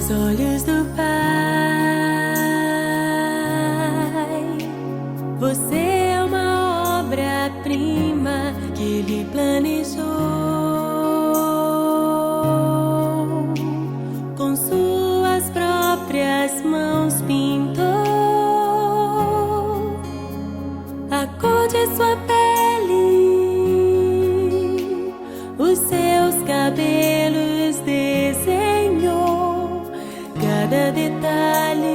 Aos olhos do Pai, você é uma obra-prima que Ele planejou. Com suas próprias mãos pintou a cor de sua pele, os seus cabelos desenhou cada detalhe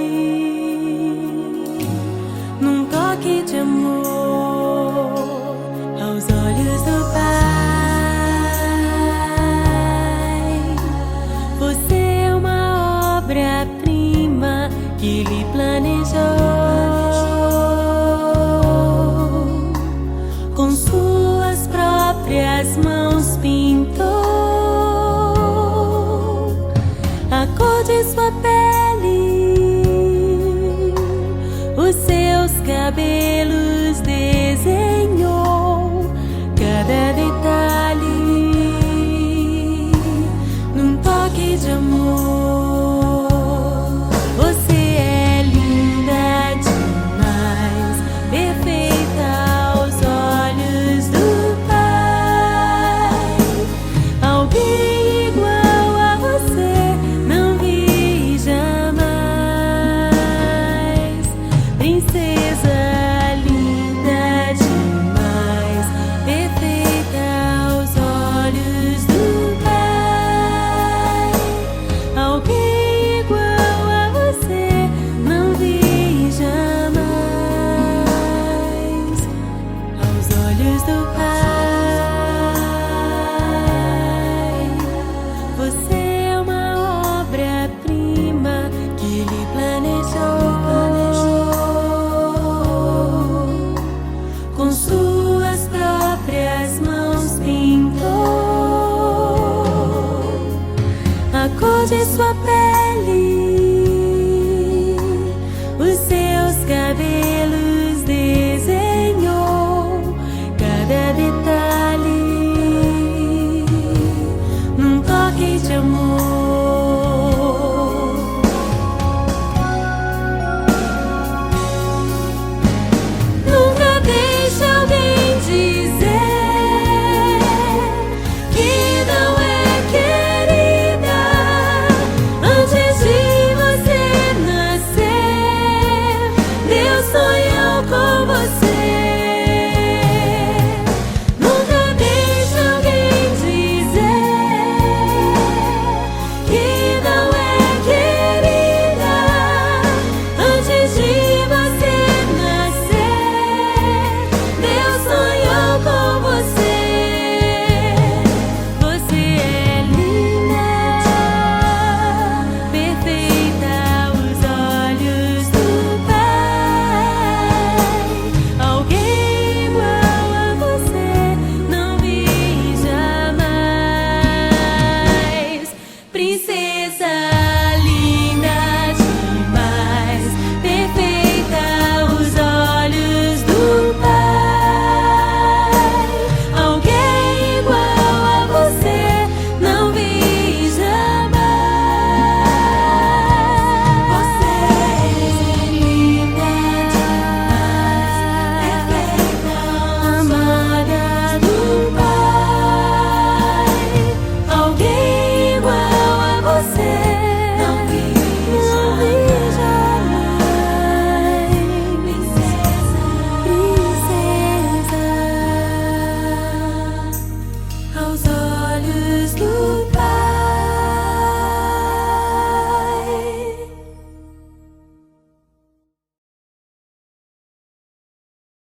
num toque de amor. Aos olhos do Pai, você é uma obra-prima que Ele planejou. Com suas próprias mãos pintou a cor de sua pele, os seus cabelos desenhou cada detalhe num toque de amor. Você é linda demais, perfeita aos olhos do Pai. Alguém igual a você não vi jamais. Princesa linda demais, perfeita aos olhos do Pai. Alguém igual a você não vi jamais. Aos olhos do Pai, você é uma obra-prima que Ele planejou. Com suas próprias mãos pintou a cor de sua pele,